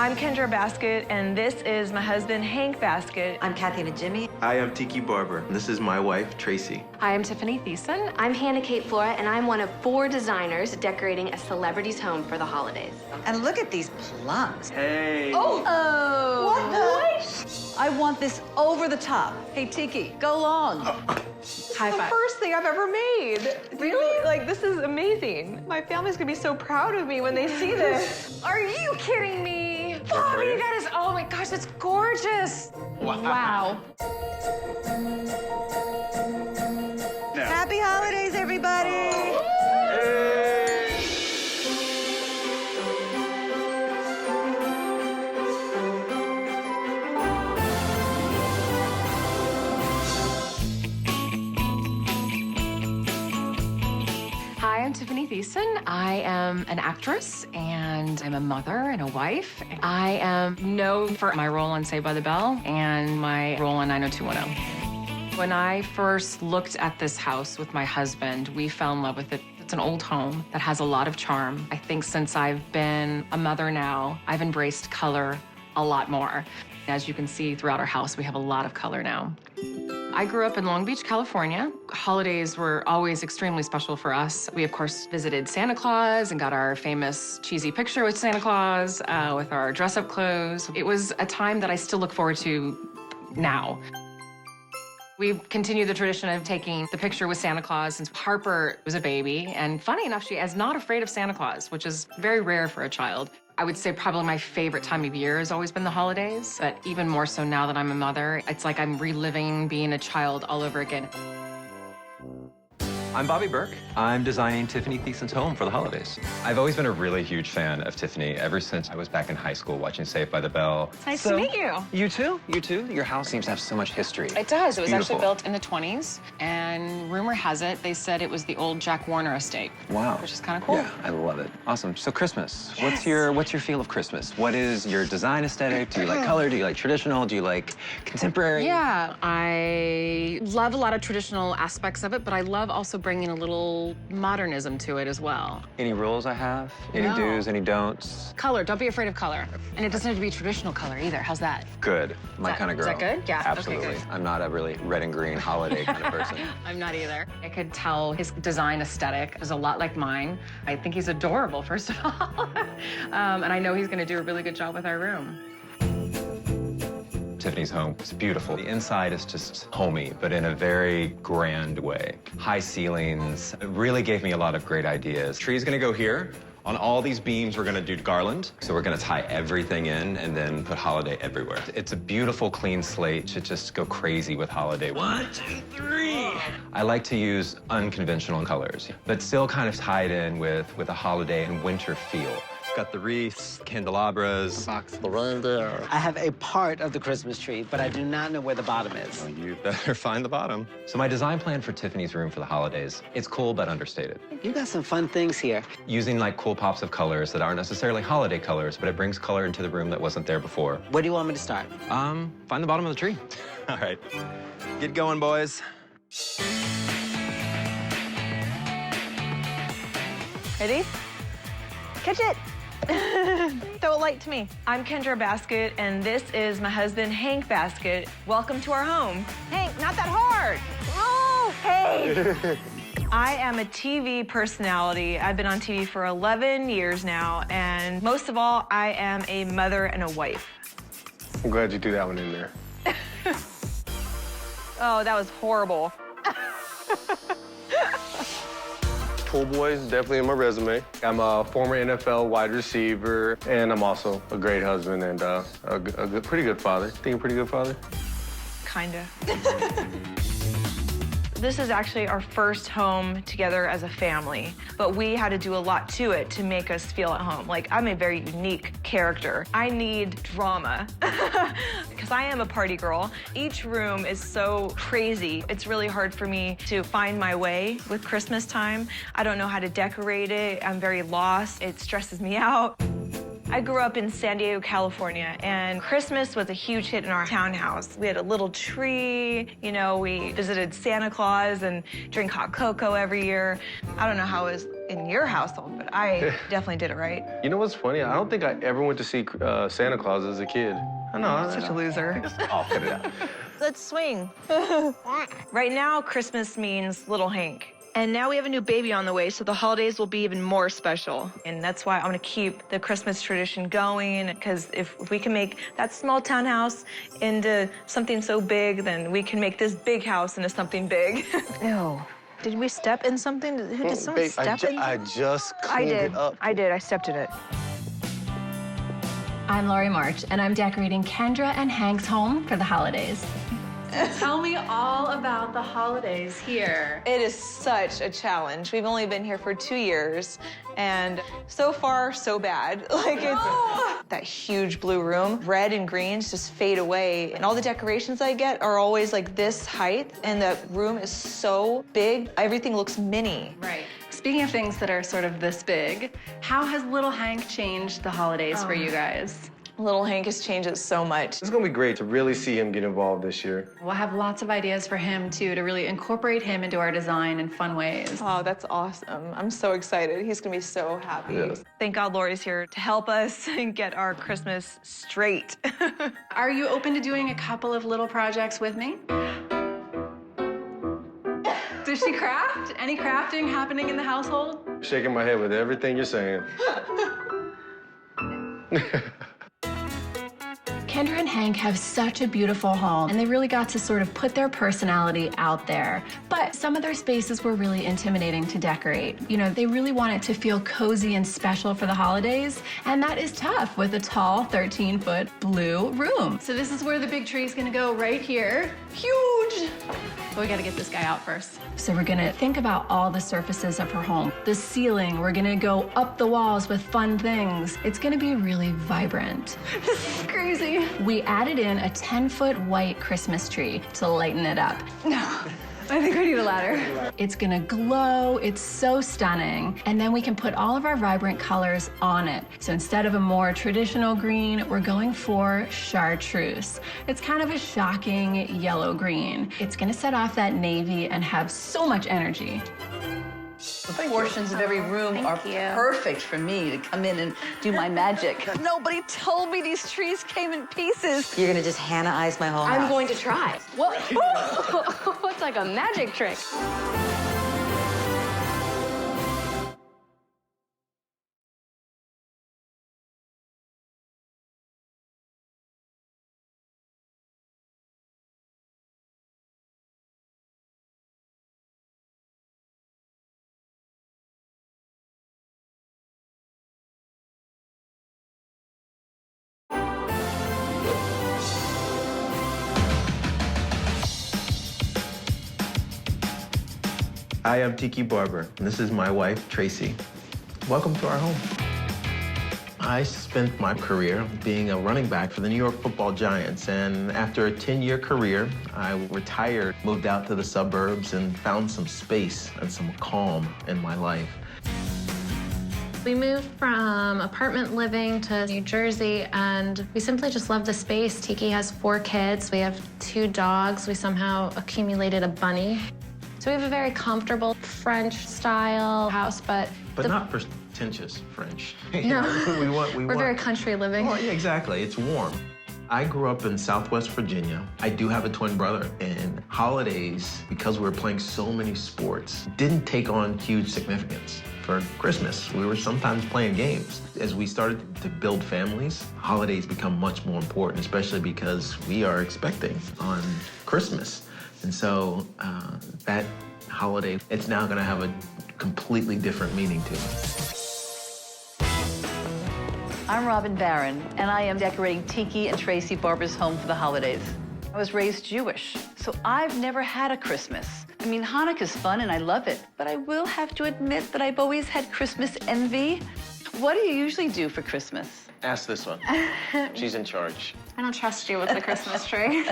I'm Kendra Basket, and this is my husband, Hank Basket. I'm Kathy and Jimmy. Hi, I'm Tiki Barber, and this is my wife, Tracy. Hi, I'm Tiffany Thiessen. I'm Hannah Kate Flora, and I'm one of 4 designers decorating a celebrity's home for the holidays. And look at these plums. Hey. Oh! What the? I want this over the top. Hey, Tiki, go long. High The five. first thing I've ever made. Really? Like, this is amazing. My family's gonna be so proud of me when they see this. Are you kidding me? Bobby, that is, oh my gosh, that's gorgeous. Wow. Happy holidays, everybody! Hi, I'm Tiffany Thiessen. I am an actress, and I'm a mother and a wife. I am known for my role on Saved by the Bell and my role on 90210. When I first looked at this house with my husband, we fell in love with it. It's an old home that has a lot of charm. I think since I've been a mother now, I've embraced color a lot more. As you can see throughout our house, we have a lot of color now. I grew up in Long Beach, California. Holidays were always extremely special for us. We, of course, visited Santa Claus and got our famous cheesy picture with Santa Claus, with our dress-up clothes. It was a time that I still look forward to now. We've continued the tradition of taking the picture with Santa Claus since Harper was a baby. And funny enough, she is not afraid of Santa Claus, which is very rare for a child. I would say probably my favorite time of year has always been the holidays, but even more so now that I'm a mother, it's like I'm reliving being a child all over again. I'm Bobby Burke. I'm designing Tiffany Thiessen's home for the holidays. I've always been a really huge fan of Tiffany ever since I was back in high school watching Saved by the Bell. Nice to meet you. You too? You too? Your house seems to have so much history. It does. It was Beautiful. actually built in the 20s, and rumor has it, they said it was the old Jack Warner estate. Wow. Which is kind of cool. Yeah, I love it. Awesome. So Christmas. Yes. What's your feel of Christmas? What is your design aesthetic? Do you like color? Do you like traditional? Do you like contemporary? Yeah, I love a lot of traditional aspects of it, but I love also bringing a little modernism to it as well. Any rules I have? Any No. do's, any don'ts? Color, don't be afraid of color. And it doesn't have to be traditional color either. How's that? Good. My that- kind of is girl. that good? Yeah, okay, Absolutely. good. I'm not a really red and green holiday kind of person. I'm not either. I could tell his design aesthetic is a lot like mine. I think he's adorable, first of all. And I know he's gonna do a really good job with our room. Tiffany's home is beautiful. The inside is just homey, but in a very grand way. High ceilings. It really gave me a lot of great ideas. Tree's gonna go here. On all these beams, we're gonna do garland. So we're gonna tie everything in and then put holiday everywhere. It's a beautiful, clean slate to just go crazy with holiday. 1, 2, 3. I like to use unconventional colors, but still kind of tied in with a holiday and winter feel. Got the wreaths, candelabras. The reindeer. I have a part of the Christmas tree, but I do not know where the bottom is. Well, you better find the bottom. So my design plan for Tiffany's room for the holidays, it's cool but understated. You got some fun things here. Using like cool pops of colors that aren't necessarily holiday colors, but it brings color into the room that wasn't there before. Where do you want me to start? Find the bottom of the tree. All right, get going, boys. Ready? Catch it. Throw a light to me. I'm Kendra Basket, and this is my husband, Hank Basket. Welcome to our home. Hank, not that hard. Oh, hey. I am a TV personality. I've been on TV for 11 years now, and most of all, I am a mother and a wife. I'm glad you threw that one in there. Oh, that was horrible. Pool boy is definitely in my resume. I'm a former NFL wide receiver, and I'm also a great husband and a pretty good father. Think a pretty good father? Kinda. This is actually our first home together as a family, but we had to do a lot to it to make us feel at home. Like, I'm a very unique character. I need drama, because I am a party girl. Each room is so crazy. It's really hard for me to find my way with Christmas time. I don't know how to decorate it. I'm very lost. It stresses me out. I grew up in San Diego, California, and Christmas was a huge hit in our townhouse. We had a little tree, you know, we visited Santa Claus and drink hot cocoa every year. I don't know how it in your household, but I definitely did it right. You know what's funny? I don't think I ever went to see Santa Claus as a kid. I know. Such a loser. I'll cut it out. Let's swing. Right now, Christmas means little Hank. And now we have a new baby on the way, so the holidays will be even more special. And that's why I'm gonna keep the Christmas tradition going, because if we can make that small townhouse into something so big, then we can make this big house into something big. Ew. Did we step in something? Did someone step in? I just cleaned it up. I did. I stepped in it. I'm Lori March, and I'm decorating Kendra and Hank's home for the holidays. Tell me all about the holidays here. It is such a challenge. We've only been here for 2 years, and so far, so bad. Like, it's that huge blue room. Red and greens just fade away, and all the decorations I get are always like this height, and the room is so big, everything looks mini. Right. Speaking of things that are sort of this big, how has little Hank changed the holidays for you guys? Little Hank has changed it so much. It's gonna be great to really see him get involved this year. We'll have lots of ideas for him, too, to really incorporate him into our design in fun ways. Oh, that's awesome. I'm so excited. He's gonna be so happy. Yeah. Thank God Lori's here to help us and get our Christmas straight. Are you open to doing a couple of little projects with me? Does she craft? Any crafting happening in the household? Shaking my head with everything you're saying. Kendra and Hank have such a beautiful home, and they really got to sort of put their personality out there. But some of their spaces were really intimidating to decorate. You know, they really want it to feel cozy and special for the holidays, and that is tough with a tall 13-foot blue room. So this is where the big tree is gonna go, right here. Huge! But we gotta get this guy out first. So we're gonna think about all the surfaces of her home. The ceiling, we're gonna go up the walls with fun things. It's gonna be really vibrant. This is crazy. We added in a 10-foot white Christmas tree to lighten it up. No, I think we need a ladder. It's gonna glow, it's so stunning. And then we can put all of our vibrant colors on it. So instead of a more traditional green, we're going for chartreuse. It's kind of a shocking yellow green. It's gonna set off that navy and have so much energy. Portions of every room are perfect for me to come in and do my magic. Nobody told me these trees came in pieces. You're gonna just Hannah-ize my whole house. I'm going to try. What? What's like a magic trick? Hi, I'm Tiki Barber, and this is my wife, Tracy. Welcome to our home. I spent my career being a running back for the New York Football Giants, and after a 10-year career, I retired, moved out to the suburbs, and found some space and some calm in my life. We moved from apartment living to New Jersey, and we simply just love the space. Tiki has 4 kids. We have 2 dogs. We somehow accumulated a bunny. So we have a very comfortable French-style house, but not pretentious French. No. We're very country living. Oh, yeah, exactly. It's warm. I grew up in Southwest Virginia. I do have a twin brother, and holidays, because we were playing so many sports, didn't take on huge significance. For Christmas, we were sometimes playing games. As we started to build families, holidays become much more important, especially because we are expecting on Christmas. And so that holiday, it's now gonna have a completely different meaning to us. I'm Robin Barron, and I am decorating Tiki and Tracy Barber's home for the holidays. I was raised Jewish, so I've never had a Christmas. I mean, Hanukkah's fun and I love it, but I will have to admit that I've always had Christmas envy. What do you usually do for Christmas? Ask this one. She's in charge. I don't trust you with the Christmas tree.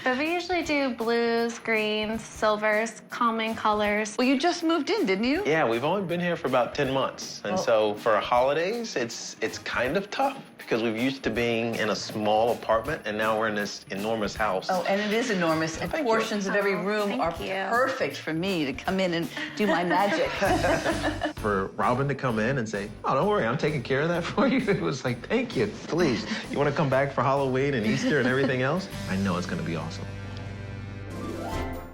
But we usually do blues, greens, silvers, calming colors. Well, you just moved in, didn't you? Yeah, we've only been here for about 10 months. And so for holidays, it's kind of tough because we're used to being in a small apartment and now we're in this enormous house. Oh, and it is enormous, and portions of every room are perfect for me to come in and do my magic. For Robin to come in and say, oh, don't worry, I'm taking care of that for you. It was like, thank you, please. You want to come back for Halloween and Easter and everything else? I know it's going to be awesome.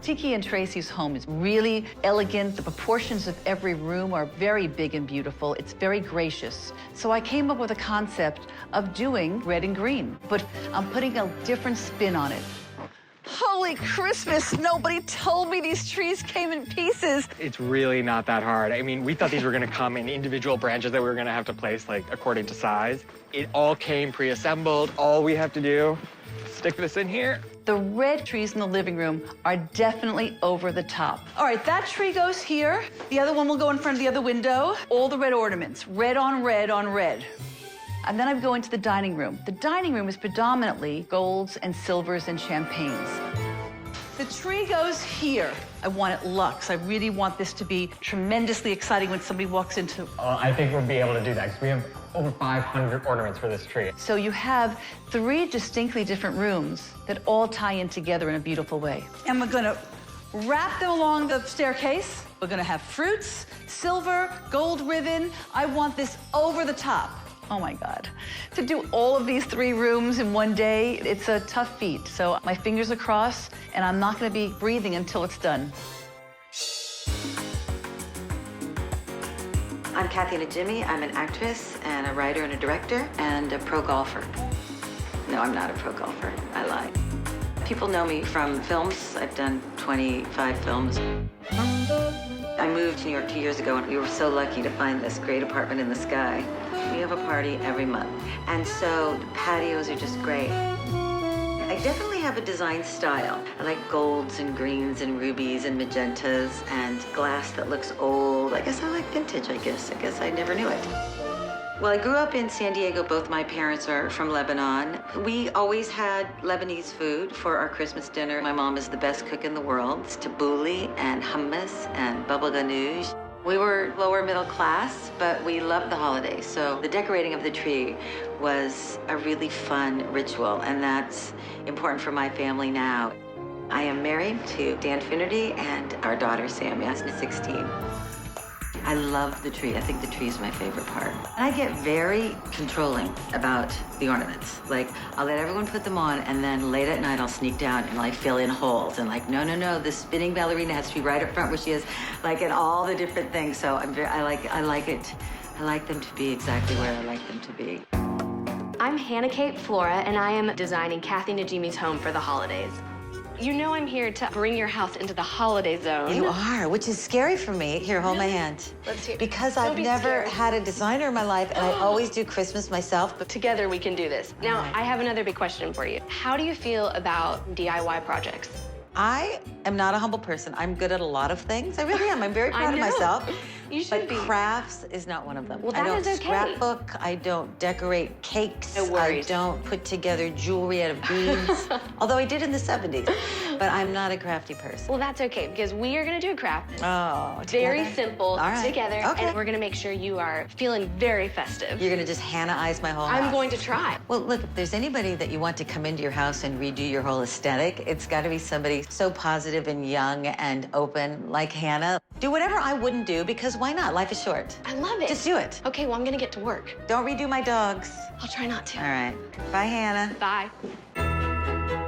Tiki and Tracy's home is really elegant. The proportions of every room are very big and beautiful. It's very gracious. So I came up with a concept of doing red and green, but I'm putting a different spin on it. Holy Christmas, nobody told me these trees came in pieces. It's really not that hard. I mean, we thought these were gonna come in individual branches that we were gonna have to place, like, according to size. It all came pre-assembled. All we have to do, stick this in here. The red trees in the living room are definitely over the top. All right, that tree goes here. The other one will go in front of the other window. All the red ornaments, red on red on red. And then I go into the dining room. The dining room is predominantly golds and silvers and champagnes. The tree goes here. I want it luxe. I really want this to be tremendously exciting when somebody walks into. I think we'll be able to do that because we have over 500 ornaments for this tree. So you have 3 distinctly different rooms that all tie in together in a beautiful way. And we're gonna wrap them along the staircase. We're gonna have fruits, silver, gold ribbon. I want this over the top. Oh my God. To do all of these 3 rooms in one day, it's a tough feat. So my fingers are crossed, and I'm not gonna be breathing until it's done. I'm Kathy Najimy. I'm an actress and a writer and a director and a pro golfer. No, I'm not a pro golfer. I lied. People know me from films. I've done 25 films. I moved to New York 2 years ago, and we were so lucky to find this great apartment in the sky. We have a party every month, and so the patios are just great. I definitely have a design style. I like golds and greens and rubies and magentas and glass that looks old. I guess I like vintage, I guess I never knew it. Well, I grew up in San Diego. Both my parents are from Lebanon. We always had Lebanese food for our Christmas dinner. My mom is the best cook in the world. It's tabbouleh and hummus and baba ganoush. We were lower middle class, but we loved the holidays. So the decorating of the tree was a really fun ritual, and that's important for my family now. I am married to Dan Finnerty and our daughter, Sammy, who's 16. I love the tree. I think the tree is my favorite part. And I get very controlling about the ornaments. Like, I'll let everyone put them on, and then late at night, I'll sneak down and like fill in holes. And like, no, the spinning ballerina has to be right up front where she is, like, and all the different things. So I like it. I like them to be exactly where I like them to be. I'm Hannah Kate Flora, and I am designing Kathy Najimy's home for the holidays. You know I'm here to bring your house into the holiday zone. You are, which is scary for me. Here, hold my hand. Let's hear. Because I've never had a designer in my life, and I always do Christmas myself. But together we can do this. Now, I have another big question for you. How do you feel about DIY projects? I am not a humble person. I'm good at a lot of things. I really am. I'm very proud of myself. You should be. But crafts is not one of them. Well, that is okay. I don't scrapbook. I don't decorate cakes. No worries. I don't put together jewelry out of beads. Although I did in the 70s. But I'm not a crafty person. Well, that's okay, because we are going to do a craft. Oh, very simple, together. Okay. And we're going to make sure you are feeling very festive. You're going to just Hannah-ize my whole house. I'm going to try. Well, look, if there's anybody that you want to come into your house and redo your whole aesthetic, it's got to be somebody so positive and young and open like Hannah. Do whatever I wouldn't do, because why not? Life is short. I love it. Just do it. Okay, well, I'm going to get to work. Don't redo my dogs. I'll try not to. All right. Bye, Hannah. Bye.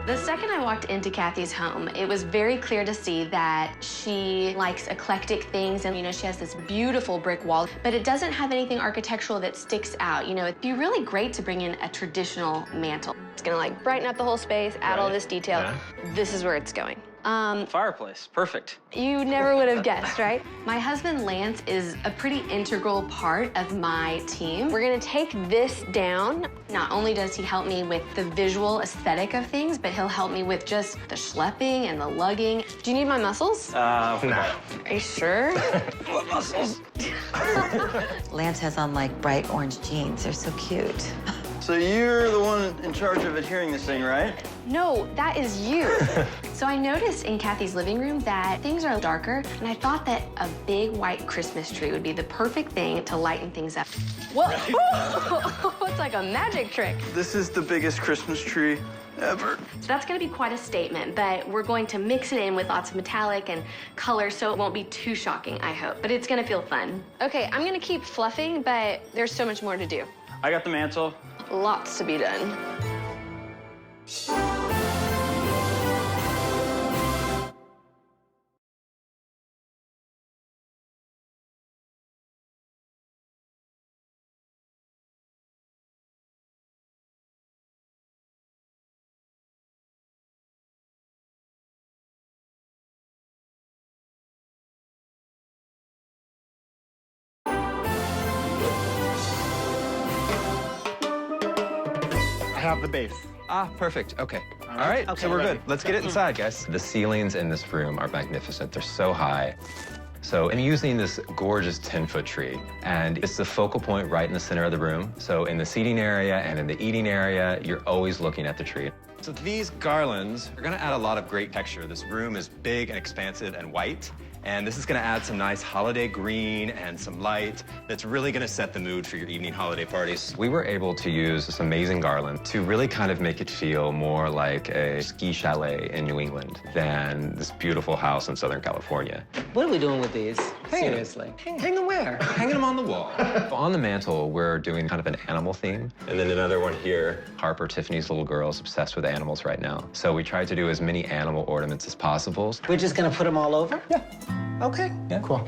The second I walked into Kathy's home, it was very clear to see that she likes eclectic things, and, you know, she has this beautiful brick wall, but it doesn't have anything architectural that sticks out. You know, it'd be really great to bring in a traditional mantle. It's gonna, like, brighten up the whole space, add all this detail. Yeah. This is where it's going. Fireplace, perfect. You never would have guessed, right? My husband, Lance, is a pretty integral part of my team. We're gonna take this down. Not only does he help me with the visual aesthetic of things, but he'll help me with just the schlepping and the lugging. Do you need my muscles? No. Are you sure? What muscles? Lance has on, like, bright orange jeans. They're so cute. So you're the one in charge of adhering this thing, right? No, that is you. So I noticed in Kathy's living room that things are darker, and I thought that a big white Christmas tree would be the perfect thing to lighten things up. Whoa! It's like a magic trick. This is the biggest Christmas tree ever. So that's gonna be quite a statement, but we're going to mix it in with lots of metallic and color so it won't be too shocking, I hope. But it's gonna feel fun. Okay, I'm gonna keep fluffing, but there's so much more to do. I got the mantle. Lots to be done. I have the base. Ah, perfect. Okay. All right, Okay, so we're ready. good. Let's get it inside, guys. The ceilings in this room are magnificent. They're so high. So I'm using this gorgeous 10-foot tree, and it's the focal point right in the center of the room. So in the seating area and in the eating area, you're always looking at the tree. So these garlands are gonna add a lot of great texture. This room is big and expansive and white, and this is gonna add some nice holiday green and some light that's really gonna set the mood for your evening holiday parties. We were able to use this amazing garland to really kind of make it feel more like a ski chalet in New England than this beautiful house in Southern California. What are we doing with these? Seriously. Hang them where? Hanging them on the wall. On the mantle, we're doing kind of an animal theme. And then another one here. Harper, Tiffany's little girl, is obsessed with animals right now. So we tried to do as many animal ornaments as possible. We're just gonna put them all over? Yeah. Okay. Yeah. Cool.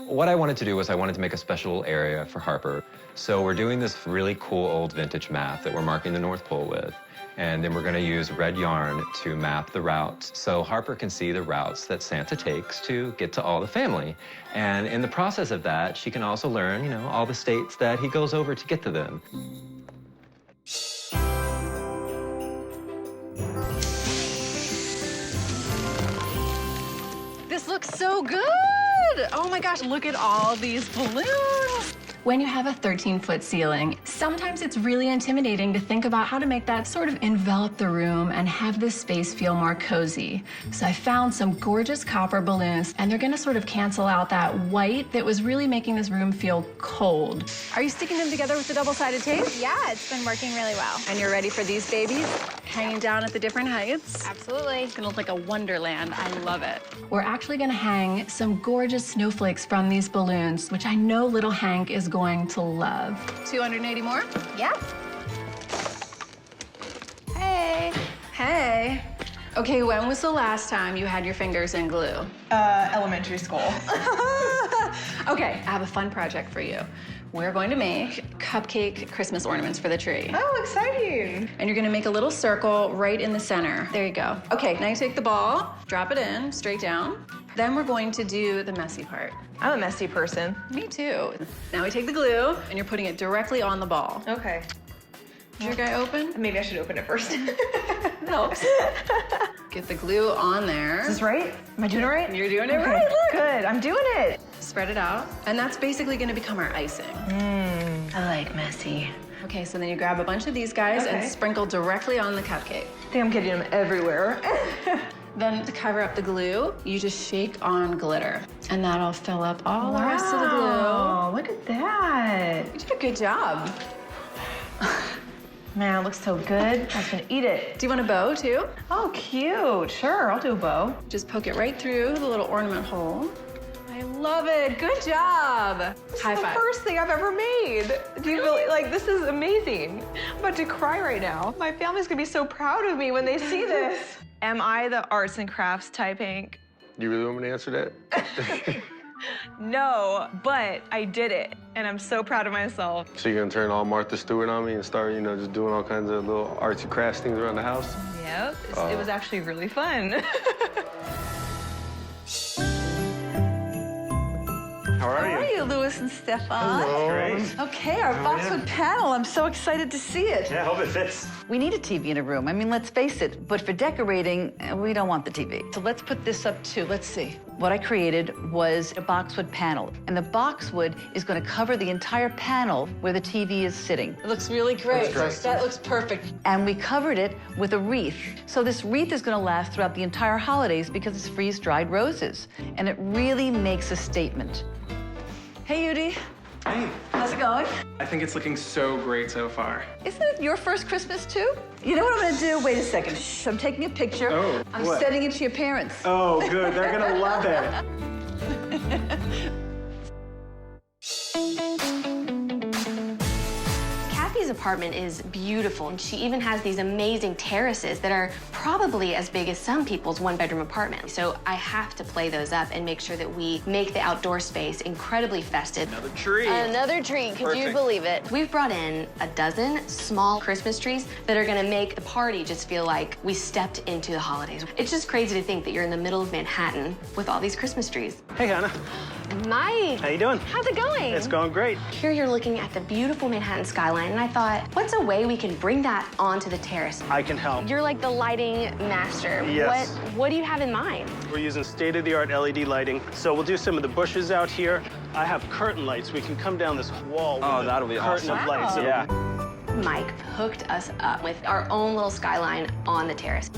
What I wanted to do was I wanted to make a special area for Harper. So we're doing this really cool old vintage map that we're marking the North Pole with. And then we're gonna use red yarn to map the routes so Harper can see the routes that Santa takes to get to all the family. And in the process of that, she can also learn, you know, all the states that he goes over to get to them. This looks so good. Oh my gosh, look at all these balloons. When you have a 13-foot ceiling, sometimes it's really intimidating to think about how to make that sort of envelop the room and have this space feel more cozy. So I found some gorgeous copper balloons, and they're gonna sort of cancel out that white that was really making this room feel cold. Are you sticking them together with the double-sided tape? Yeah, it's been working really well. And you're ready for these babies? Hanging down at the different heights? Absolutely. It's gonna look like a wonderland. I love it. We're actually gonna hang some gorgeous snowflakes from these balloons, which I know little Hank is going to love. 280 more? Yeah. Hey. Hey. Okay, when was the last time you had your fingers in glue? Elementary school. Okay, I have a fun project for you. We're going to make cupcake Christmas ornaments for the tree. Oh, exciting. And you're gonna make a little circle right in the center. There you go. Okay, now you take the ball, drop it in, straight down. Then we're going to do the messy part. I'm a messy person. Me too. Now we take the glue, and you're putting it directly on the ball. Okay. Is your guy open? Maybe I should open it first. Helps. Get the glue on there. Is this right? Am I doing it right? You're doing it Okay, right, look. Good, I'm doing it. Spread it out. And that's basically gonna become our icing. I like messy. Okay, so then you grab a bunch of these guys and sprinkle directly on the cupcake. I think I'm getting them everywhere. Then to cover up the glue, you just shake on glitter. And that'll fill up all the rest of the glue. Oh, look at that. You did a good job. Man, it looks so good. I was gonna eat it. Do you want a bow too? Oh, cute. Sure, I'll do a bow. Just poke it right through the little ornament hole. I love it. Good job. High It's the five. first thing I've ever made. Do you feel like this is amazing? I'm about to cry right now. My family's gonna be so proud of me when they see this. Am I the arts and crafts type, Hank? You really want me to answer that? No, but I did it, and I'm so proud of myself. So you're gonna turn all Martha Stewart on me and start, you know, just doing all kinds of little artsy crafts things around the house? Yep, it was actually really fun. How are you? Hey, Louis and Stefan. Hello. Great. Okay, our boxwood panel. I'm so excited to see it. Yeah, I hope it fits. We need a TV in a room. I mean, let's face it, but for decorating, we don't want the TV. So let's put this up too. Let's see. What I created was a boxwood panel, and the boxwood is going to cover the entire panel where the TV is sitting. It looks really great. That looks perfect. And we covered it with a wreath. So this wreath is going to last throughout the entire holidays because it's freeze-dried roses, and it really makes a statement. Hey, Yudi. Hey. How's it going? I think it's looking so great so far. Isn't it your first Christmas, too? You know what I'm gonna do? Wait a second. Shh, I'm taking a picture. Oh, I'm what? sending it to your parents. Oh, good. They're gonna love it. Kathy's apartment is beautiful, and she even has these amazing terraces that are probably as big as some people's one-bedroom apartment. So I have to play those up and make sure that we make the outdoor space incredibly festive. Another tree. Another tree, could you believe it? We've brought in a dozen small Christmas trees that are gonna make the party just feel like we stepped into the holidays. It's just crazy to think that you're in the middle of Manhattan with all these Christmas trees. Hey, Hannah. Mike. How you doing? How's it going? It's going great. Here you're looking at the beautiful Manhattan skyline, and I thought, what's a way we can bring that onto the terrace? I can help. You're like the lighting master. Yes. What do you have in mind? We're using state-of-the-art LED lighting. So we'll do some of the bushes out here. I have curtain lights. We can come down this wall with that'll be curtain awesome. of lights. Wow. Yeah. Mike hooked us up with our own little skyline on the terrace.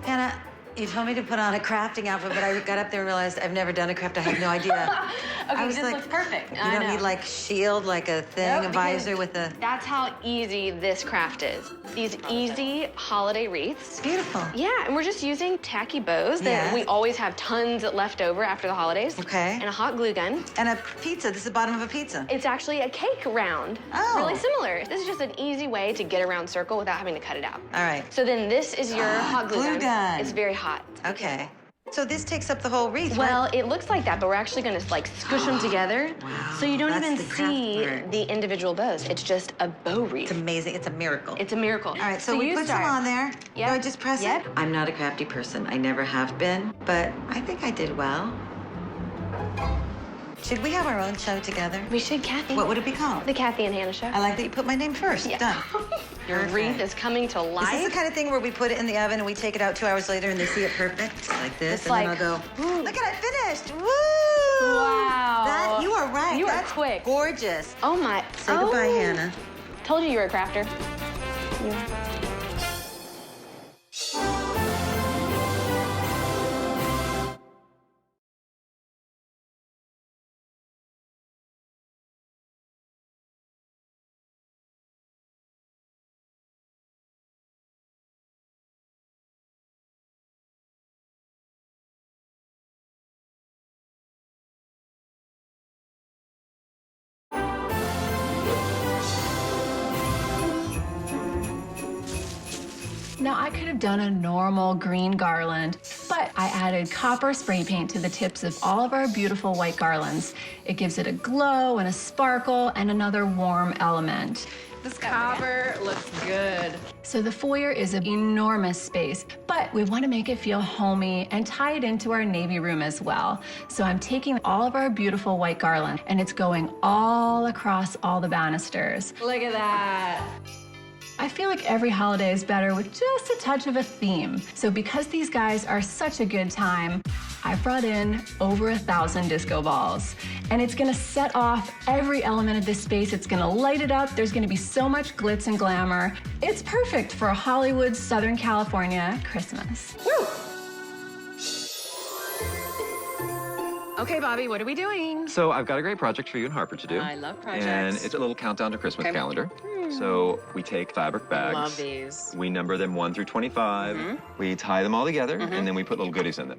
Hannah, you told me to put on a crafting outfit, but I got up there and realized I've never done a craft. I have no idea. Okay, was this like, looks perfect. You don't need like shield, like a thing, a visor with a... That's how easy this craft is. These easy holiday wreaths. Beautiful. Yeah, and we're just using tacky bows that we always have tons left over after the holidays. Okay. And a hot glue gun. And a pizza. This is the bottom of a pizza. It's actually a cake round. Oh. Really similar. This is just an easy way to get a round circle without having to cut it out. All right. So then this is your hot glue gun. It's very hot. Okay. So this takes up the whole wreath, Well, right? it looks like that, but we're actually gonna like squish them together. Wow, so you don't that's even the craft see part. the individual bows. It's just a bow wreath. It's amazing. It's a miracle. It's a miracle. All right, so we you put start. some on there. Yep. Do I just press it? I'm not a crafty person. I never have been, but I think I did well. Should we have our own show together? We should, Kathy. What would it be called? The Kathy and Hannah Show. I like that you put my name first. Yeah. Done. Your wreath is coming to life. Is this the kind of thing where we put it in the oven and we take it out 2 hours later and they see it perfect? Like this, It's and like, then I'll go, look at it, finished. Woo! Wow. You are right. You are That's quick. Gorgeous. Oh my. Say goodbye, Hannah. Told you you were a crafter. Now, I could have done a normal green garland, but I added copper spray paint to the tips of all of our beautiful white garlands. It gives it a glow and a sparkle and another warm element. This copper looks good. So the foyer is an enormous space, but we want to make it feel homey and tie it into our navy room as well. So I'm taking all of our beautiful white garland and it's going all across all the banisters. Look at that. I feel like every holiday is better with just a touch of a theme. So because these guys are such a good time, I brought in over 1,000 disco balls. And it's gonna set off every element of this space. It's gonna light it up. There's gonna be so much glitz and glamour. It's perfect for a Hollywood, Southern California Christmas. Woo! Okay, Bobby, what are we doing? So I've got a great project for you and Harper to do. I love projects. And it's a little countdown to Christmas Okay. calendar. So we take fabric bags. Love these. We number them 1 through 25. We tie them all together, and then we put little goodies in them.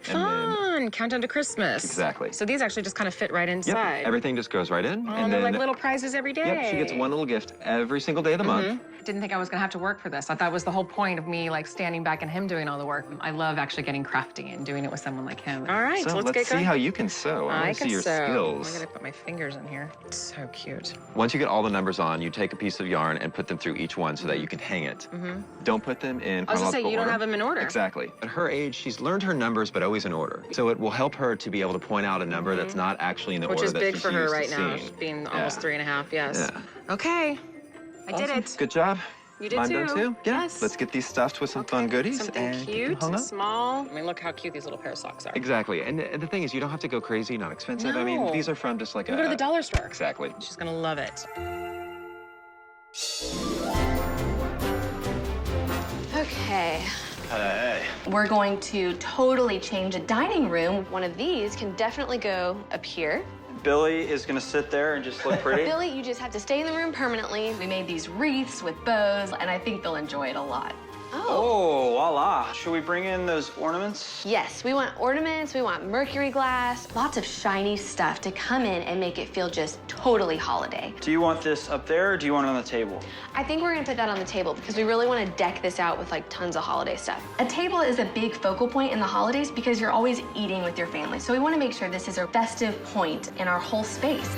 Fun! Countdown to Christmas. Exactly. So these actually just kind of fit right Yep, inside. everything just goes right in. Oh, and they're then, like little prizes every day. Yep, she gets one little gift every single day of the month. Didn't think I was gonna have to work for this. I thought it was the whole point of me like standing back and him doing all the work. I love actually getting crafty and doing it with someone like him. All right, So let's let's get see going. how you can sew. I want to see your skills. I'm gonna put my fingers in here. It's so cute. Once you get all the numbers on, you take a piece of yarn and put them through each one so that you can hang it. Don't put them in I was gonna say, chronological you don't order. have them in order. Exactly. At her age, she's learned her numbers, but always in order. So it will help her to be able to point out a number that's not actually in the Which order is that big she's for her used to right now, seeing. being almost 3.5, yes. Yeah. Okay, I did Awesome. it. Good job. You did Mine too. done too? Yeah. Yes. Let's get these stuffed with some fun goodies Something and get them cute, hung up. small. I mean, look how cute these little pair of socks are. Exactly. And the thing is, you don't have to go crazy, not expensive. I mean, No. these are from just like You go to the dollar store. Exactly. She's gonna love it. Okay. Hey. We're going to totally change the dining room. One of these can definitely go up here. Billy is gonna sit there and just look pretty. Billy, you just have to stay in the room permanently. We made these wreaths with bows, and I think they'll enjoy it a lot. Oh, voila. Should we bring in those ornaments? Yes, we want ornaments, we want mercury glass, lots of shiny stuff to come in and make it feel just totally holiday. Do you want this up there or do you want it on the table? I think we're gonna put that on the table because we really wanna deck this out with like tons of holiday stuff. A table is a big focal point in the holidays because you're always eating with your family. So we wanna make sure this is a festive point in our whole space.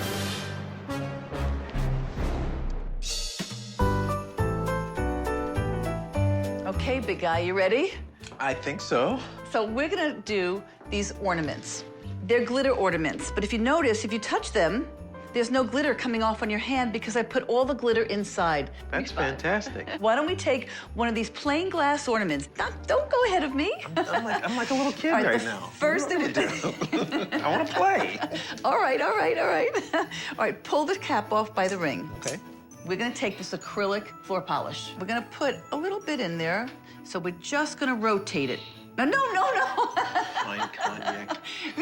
Okay, big guy, you ready? I think so. So we're gonna do these ornaments. They're glitter ornaments, but if you notice, if you touch them, there's no glitter coming off on your hand because I put all the glitter inside. That's fantastic. Why don't we take one of these plain glass ornaments? Don't go ahead of me. I'm like a little kid All right the now. First thing we do. I want to play. All right. All right, pull the cap off by the ring. Okay. We're gonna take this acrylic floor polish. We're gonna put a little bit in there. So we're just gonna rotate it. No. Fine cognac.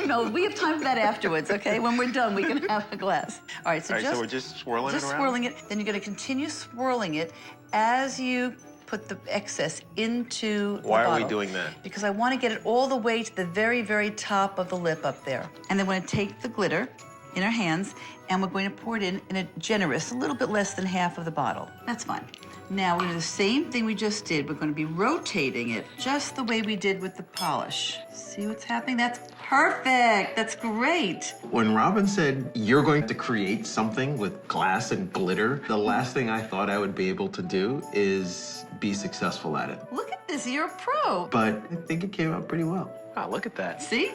No, we have time for that afterwards, okay? When we're done, we can have a glass. All right, so All right, so we're just swirling it around? Just swirling it. Then you're gonna continue swirling it as you put the excess into the Why are we bottle. doing that? Because I wanna get it all the way to the very, very top of the lip up there. And then we're gonna take the glitter in our hands and we're going to pour it in a generous, a little bit less than half of the bottle. That's fine. Now, we're gonna do the same thing we just did. We're gonna be rotating it just the way we did with the polish. See what's happening? That's perfect. That's great. When Robin said you're going to create something with glass and glitter, the last thing I thought I would be able to do is be successful at it. Look at this, you're a pro. But I think it came out pretty well. Wow, look at that. See?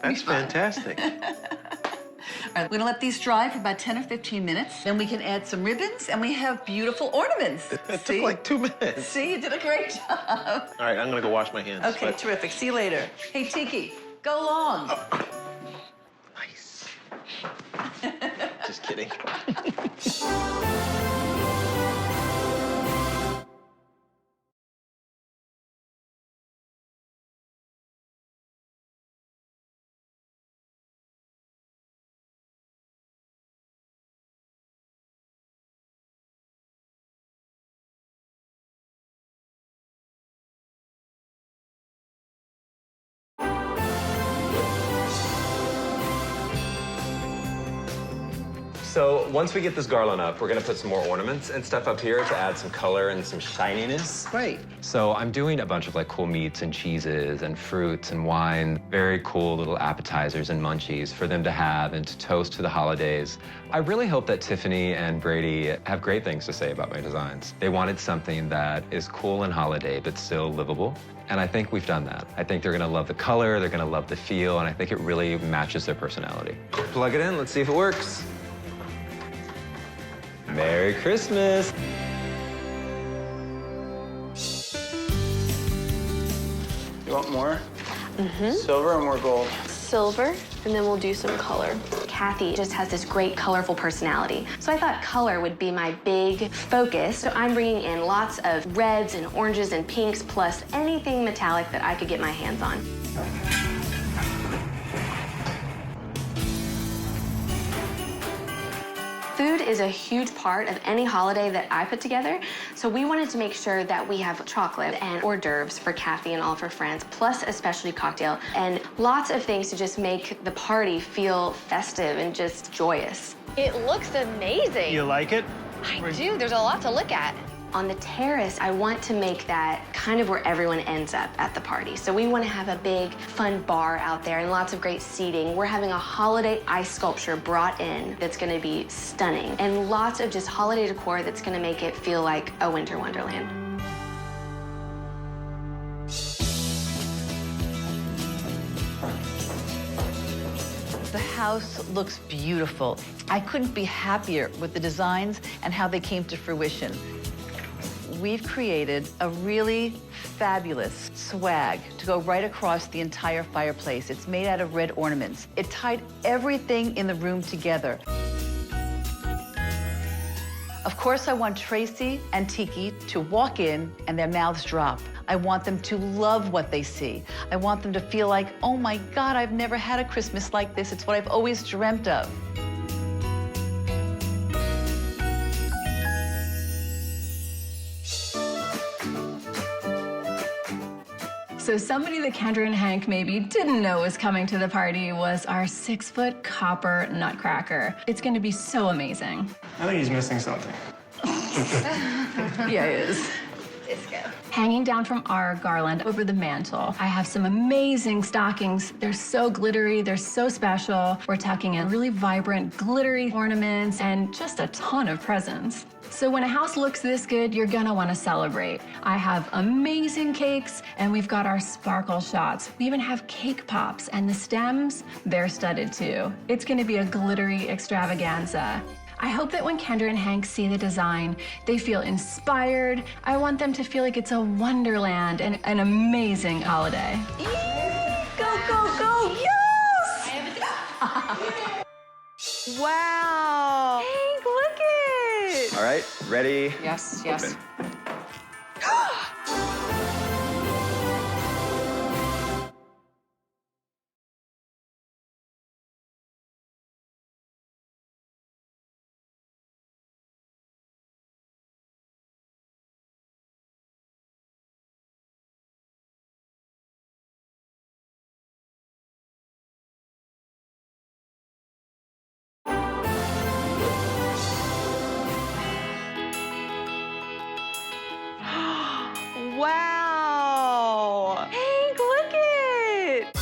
That's fantastic. All right, we're gonna let these dry for about 10 or 15 minutes. Then we can add some ribbons and we have beautiful ornaments. It took like 2 minutes. See, you did a great job. All right, I'm gonna go wash my hands. Okay, but- terrific. See you later. Hey, Tiki, go long. Nice. Just kidding. So once we get this garland up, we're gonna put some more ornaments and stuff up here to add some color and some shininess. Great. So I'm doing a bunch of like cool meats and cheeses and fruits and wine, very cool little appetizers and munchies for them to have and to toast to the holidays. I really hope that Tiffany and Brady have great things to say about my designs. They wanted something that is cool and holiday, but still livable. And I think we've done that. I think they're gonna love the color, they're gonna love the feel, and I think it really matches their personality. Plug it in, let's see if it works. Merry Christmas! You want more? Mm-hmm. Silver or more gold? Silver, and then we'll do some color. Kathy just has this great colorful personality. So I thought color would be my big focus. So I'm bringing in lots of reds and oranges and pinks, plus anything metallic that I could get my hands on. Food is a huge part of any holiday that I put together, so we wanted to make sure that we have chocolate and hors d'oeuvres for Kathy and all of her friends, plus a specialty cocktail, and lots of things to just make the party feel festive and just joyous. It looks amazing. You like it? I do. There's a lot to look at. On the terrace, I want to make that kind of where everyone ends up at the party. So we want to have a big, fun bar out there and lots of great seating. We're having a holiday ice sculpture brought in that's going to be stunning, and lots of just holiday decor that's going to make it feel like a winter wonderland. The house looks beautiful. I couldn't be happier with the designs and how they came to fruition. We've created a really fabulous swag to go right across the entire fireplace. It's made out of red ornaments. It tied everything in the room together. Of course, I want Tracy and Tiki to walk in and their mouths drop. I want them to love what they see. I want them to feel like, oh my God, I've never had a Christmas like this. It's what I've always dreamt of. So somebody that Kendra and Hank maybe didn't know was coming to the party was our 6-foot copper nutcracker. It's going to be so amazing. I think he's missing something. Yeah, he is. Disco. Hanging down from our garland over the mantle, I have some amazing stockings. They're so glittery, they're so special. We're tucking in really vibrant, glittery ornaments and just a ton of presents. So when a house looks this good, you're gonna wanna celebrate. I have amazing cakes, and we've got our sparkle shots. We even have cake pops, and the stems, they're studded too. It's gonna be a glittery extravaganza. I hope that when Kendra and Hank see the design, they feel inspired. I want them to feel like it's a wonderland and an amazing holiday. Go, go, go, yes! Wow. Hank, look it! All right, ready? Yes, yes. Open. Wow! Hank, look it!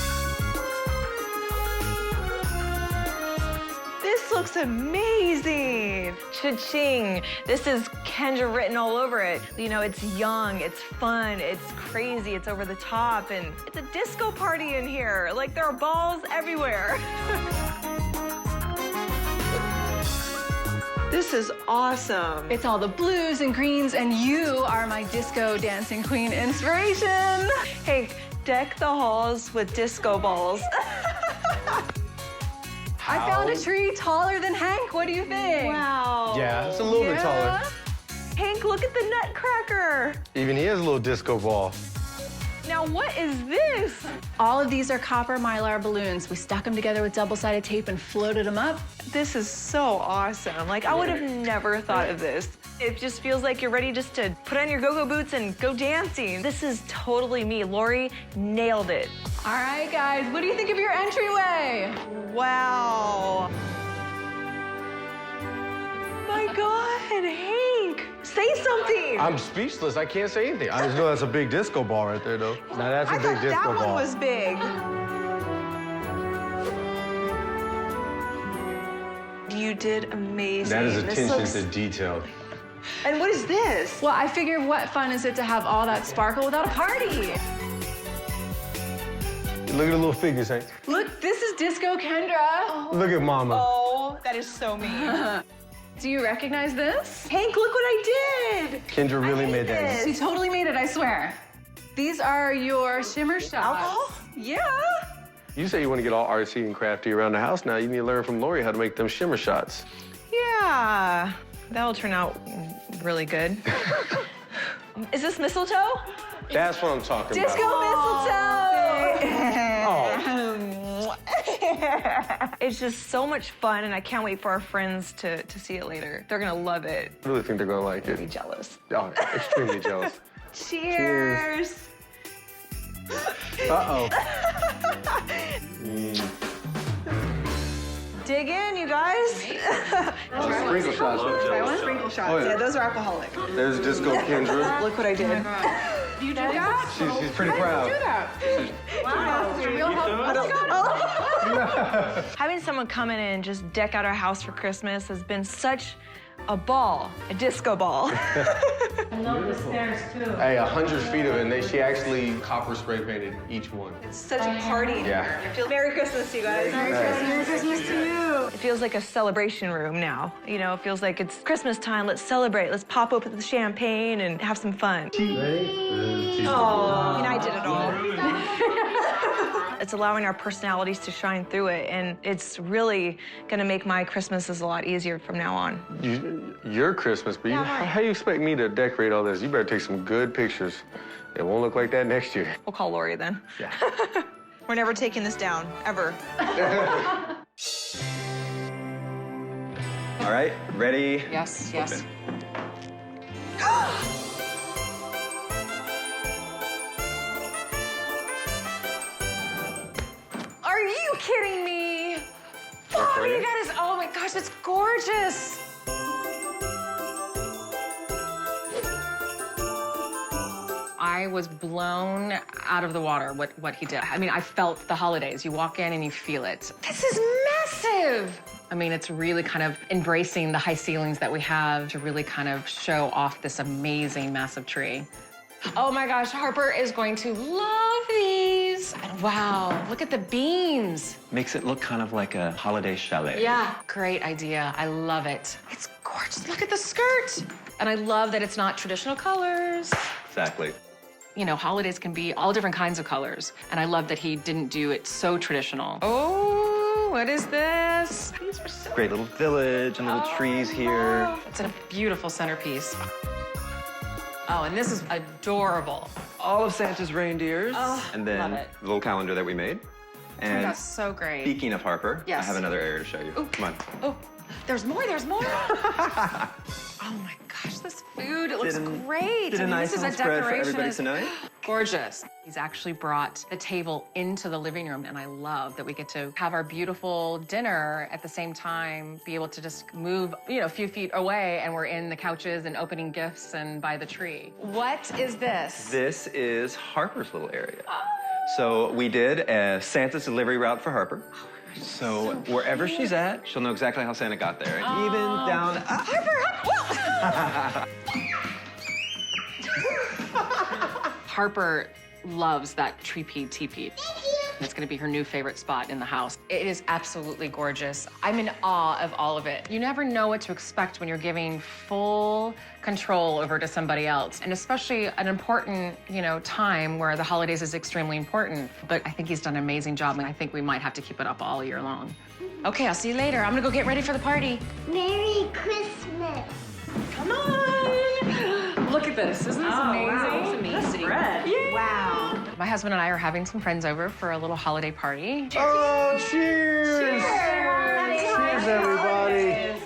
This looks amazing! Cha-ching! This is Kendra written all over it. You know, it's young, it's fun, it's crazy, it's over the top, and it's a disco party in here. Like, there are balls everywhere. This is awesome. It's all the blues and greens, and you are my disco dancing queen inspiration. Hank, deck the halls with disco balls. I found a tree taller than Hank. What do you think? Wow. Yeah, it's a little bit taller. Hank, look at the nutcracker. Even he has a little disco ball. Now, what is this? All of these are copper mylar balloons. We stuck them together with double-sided tape and floated them up. This is so awesome. Like, I would have never thought of this. It just feels like you're ready just to put on your go-go boots and go dancing. This is totally me. Lori nailed it. All right, guys, what do you think of your entryway? Wow. My God, Hank, say something. I'm speechless. I can't say anything. I just know that's a big disco ball right there, though. Now that's a I big thought disco that ball. one was big. You did amazing. That is This attention looks- to detail. And what is this? Well, I figured what fun is it to have all that sparkle without a party? Look at the little figures, Hank. Look, this is Disco Kendra. Look at Mama. Oh, that is so mean. Do you recognize this? Hank, look what I did. Kendra really made that. She totally made it, I swear. These are your shimmer shots. Alcohol? Yeah. You say you want to get all artsy and crafty around the house now. You need to learn from Lori how to make them shimmer shots. Yeah, that'll turn out really good. Is this mistletoe? That's what I'm talking Disco about. mistletoe! It's just so much fun, and I can't wait for our friends to see it later. They're gonna love it. I really think they're going to like Be it. jealous. Oh, extremely jealous. Cheers. Uh-oh. dig in, you guys. Sprinkle shots. Try one? Sprinkle shots. Oh, yeah. Yeah, those are alcoholic. There's Disco Kendra. Look what I did. You do that? She's pretty proud. Wow. It's a real Having someone come in and just deck out our house for Christmas has been such a ball, a disco ball. I love the stairs too. Hey, 100 feet of it, and she actually copper spray painted each one. It's such a party in Yeah. here. It feels Merry Christmas to you guys. Merry Christmas to you. It feels like a celebration room now. You know, it feels like it's Christmas time. Let's celebrate. Let's pop open the champagne and have some fun. Oh, I mean, I did it all. It's allowing our personalities to shine through it, and it's really gonna make my Christmases a lot easier from now on. Your Christmas, but how you expect me to decorate all this? You better take some good pictures. It won't look like that next year. We'll call Lori then. Yeah. We're never taking this down, ever. All right, ready? Yes, yes. Are you kidding me? Oh, you guys, oh my gosh, it's gorgeous. I was blown out of the water what he did. I mean, I felt the holidays. You walk in and you feel it. This is massive. I mean, it's really kind of embracing the high ceilings that we have to really kind of show off this amazing, massive tree. Oh my gosh, Harper is going to love these. And wow, look at the beams. Makes it look kind of like a holiday chalet. Yeah, great idea. I love it. It's gorgeous. Look at the skirt. And I love that it's not traditional colors. Exactly. You know, holidays can be all different kinds of colors. And I love that he didn't do it so traditional. Oh, what is this? These are so Great little village and little trees here. It's a beautiful centerpiece. Oh, and this is adorable. All of Santa's reindeers. Oh, and then love it. the little calendar that we made. And That's so great. speaking of Harper, Yes. I have another area to show you. Ooh. Come on. Oh, there's more, there's more. Oh my gosh, this food, it looks great. Did a nice this is little a spread for decoration. everybody tonight. Gorgeous. He's actually brought the table into the living room, and I love that we get to have our beautiful dinner at the same time, be able to just move, you know, a few feet away, and we're in the couches and opening gifts and by the tree. What is this? This is Harper's little area. So we did a Santa's delivery route for Harper. So wherever she's at, she'll know exactly how Santa got there. And even down... Harper loves that tree-pea teepee. It's gonna be her new favorite spot in the house. It is absolutely gorgeous. I'm in awe of all of it. You never know what to expect when you're giving full control over to somebody else, and especially an important, you know, time where the holidays is extremely important. But I think he's done an amazing job, and I think we might have to keep it up all year long. Okay, I'll see you later. I'm gonna go get ready for the party. Merry Christmas. Come on. Look at this. Isn't this amazing? Wow. It's amazing. Bread. Yeah. Wow. My husband and I are having some friends over for a little holiday party. Oh, cheers! Cheers, everybody.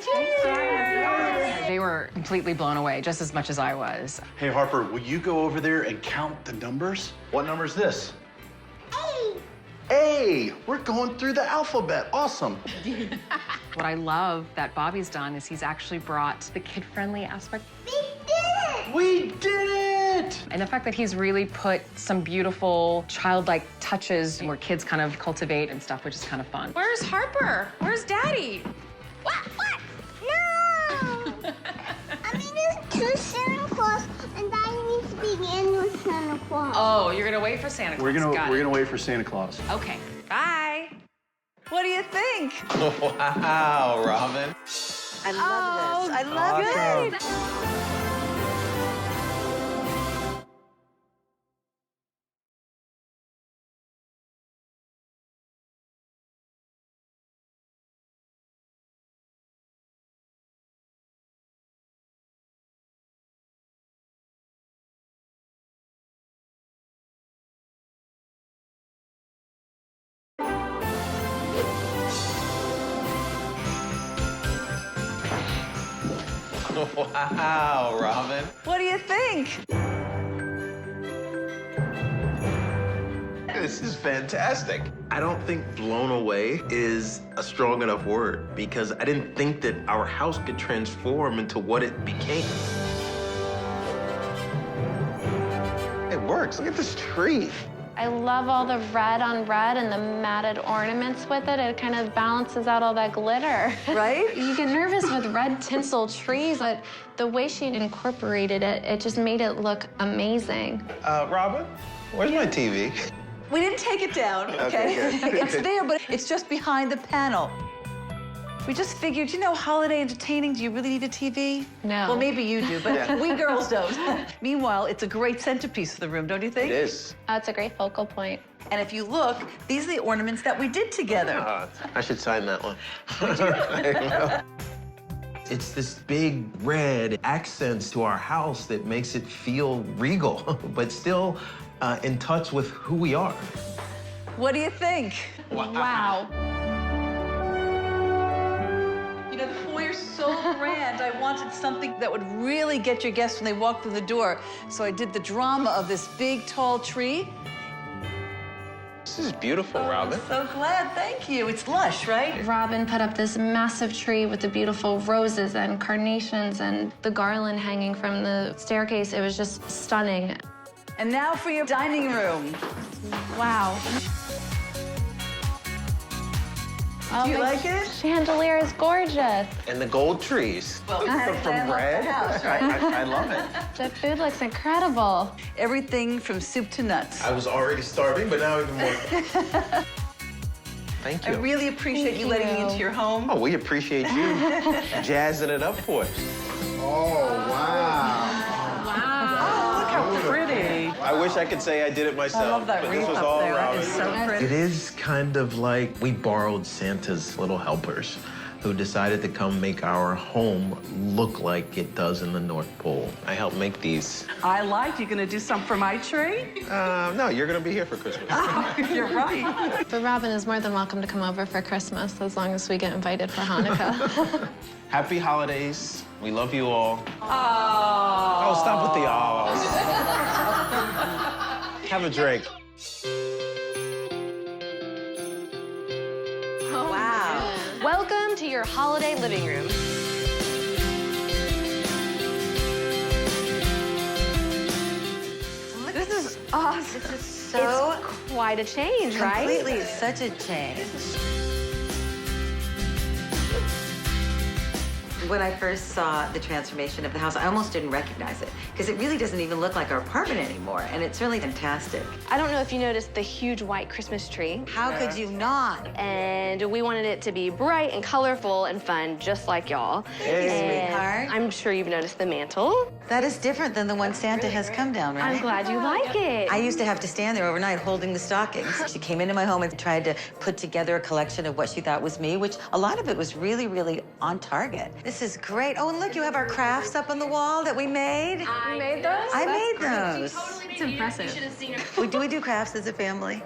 They were completely blown away, just as much as I was. Hey, Harper, will you go over there and count the numbers? What number is this? A. We're going through the alphabet. Awesome. What I love that Bobby's done is he's actually brought the kid-friendly aspect. We did it! And the fact that he's really put some beautiful childlike touches where kids kind of cultivate and stuff, which is kind of fun. Where's Harper? Where's Daddy? What? No! I mean, there's two Santa Claus, and Daddy needs to begin with Santa Claus. Oh, you're gonna wait for Santa Claus. We're Got it. gonna wait for Santa Claus. Okay, bye. What do you think? Wow, Robin. I love this. I love it. Wow, Robin. What do you think? This is fantastic. I don't think blown away is a strong enough word because I didn't think that our house could transform into what it became. It works. Look at this tree. I love all the red on red and the matted ornaments with it. It kind of balances out all that glitter. Right? You get nervous with red tinsel trees, but the way she incorporated it, it just made it look amazing. Robin, where's my TV? We didn't take it down, okay? Okay, good. It's there, but it's just behind the panel. We just figured, you know, holiday entertaining, do you really need a TV? No. Well, maybe you do, but Yeah. we girls don't. Meanwhile, it's a great centerpiece of the room, don't you think? It is. It's a great focal point. And if you look, these are the ornaments that we did together. I should sign that one. It's this big red accents to our house that makes it feel regal, but still in touch with who we are. What do you think? Wow. You know, the foyer's so grand. I wanted something that would really get your guests when they walk through the door. So I did the drama of this big, tall tree. This is beautiful, Robin. I'm so glad, thank you. It's lush, right? Robin put up this massive tree with the beautiful roses and carnations and the garland hanging from the staircase. It was just stunning. And now for your dining room. Wow. Do you like it? Chandelier is gorgeous. And the gold trees. Well, from red. house, right? I love it. The food looks incredible. Everything from soup to nuts. I was already starving, but now even more. Thank I you. really appreciate you letting me into your home. Oh, we appreciate you jazzing it up for us. Oh, wow. Look how pretty. I wish I could say I did it myself. I love that but wreath this was up all there. That Robin. is so pretty. It is kind of like we borrowed Santa's little helpers who decided to come make our home look like it does in the North Pole. I helped make these. I like. You gonna do some for my tree? No, you're gonna be here for Christmas. You're right. But Robin is more than welcome to come over for Christmas as long as we get invited for Hanukkah. Happy holidays. We love you all. Oh, stop with the ahs. Have a drink. Wow. Welcome to your holiday living room. This is awesome. This is so quite a change, right? Completely, it's such a change. When I first saw the transformation of the house, I almost didn't recognize it because it really doesn't even look like our apartment anymore, and it's really fantastic. I don't know if you noticed the huge white Christmas tree. How could you not? And we wanted it to be bright and colorful and fun, just like y'all. Thank you, And sweetheart. I'm sure you've noticed the mantle. That is different than the one Santa has come down, right? I'm glad you like it. I used to have to stand there overnight holding the stockings. She came into my home and tried to put together a collection of what she thought was me, which a lot of it was really, really on target. This is great. Oh, and look, you have our crafts up on the wall that we made. You made those? I made those. It's impressive. Do we do crafts as a family?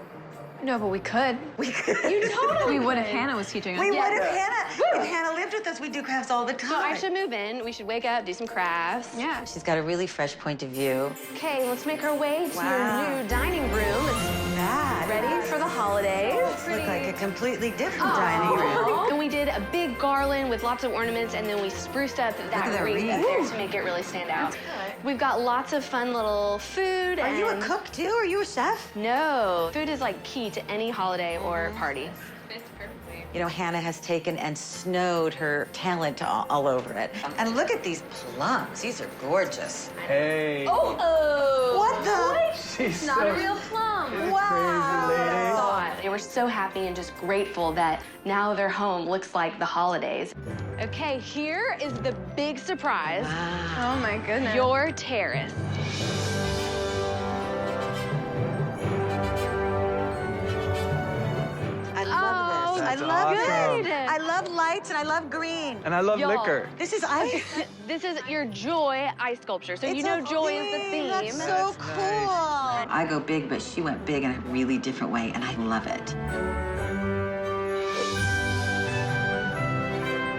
No, but we could. We could. You totally. We would if Hannah was teaching us. We would Yeah. if Hannah lived with us. We do crafts all the time. So I should move in. We should wake up, do some crafts. Yeah. She's got a really fresh point of view. Okay, let's make our way to Wow. your new dining room. It's That. ready for the holidays. It's look like a completely different dining room. And we did a big garland with lots of ornaments, and then we spruced up at that that wreath wreath. up there to make it really stand out. We've got lots of fun little food. Are you a and- cook too? Are you a chef? No. Food is like key to any holiday or party. You know, Hannah has taken and snowed her talent all over it. And look at these plums. These are gorgeous. Hey. Oh! What the? She's Not so a real plum. Wow. They were so happy and just grateful that now their home looks like the holidays. Okay, here is the big surprise. Oh my goodness. Your terrace. I love this. That's I love awesome. it. I love lights and I love green. And I love Y'all. liquor. This is ice. This is your joy ice sculpture. So you know joy is the theme. That's so cool. I go big, but she went big in a really different way, and I love it.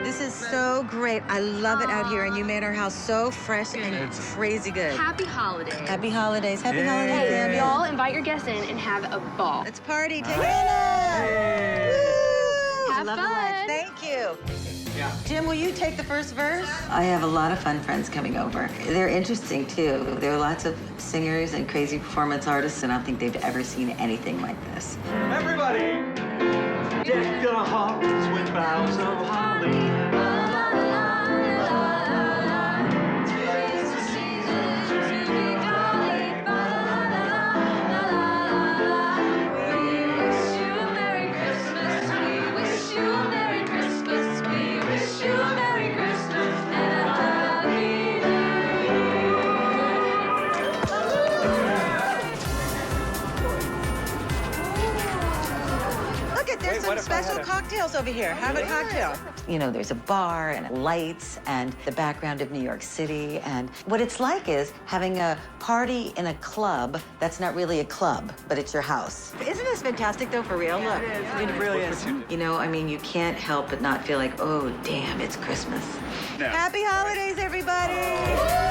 This is so so great. I love it out here, and you made our house so fresh and crazy good. Happy holidays. Happy holidays. Happy holidays, Hey, Abby. y'all invite your guests in and have a ball. Let's party. Take Anna. Woo! Have love the fun. lights. Thank you. Yeah. Jim, will you take the first verse? I have a lot of fun friends coming over. They're interesting, too. There are lots of singers and crazy performance artists, and I don't think they've ever seen anything like this. Everybody, deck the halls with boughs of holly. There's some special cocktails over here. Have a cocktail. You know, there's a bar and lights and the background of New York City. And what it's like is having a party in a club that's not really a club, but it's your house. Isn't this fantastic, though, for real? Look. It really is. You know, I mean, you can't help but not feel like, oh, damn, it's Christmas. Happy holidays, everybody.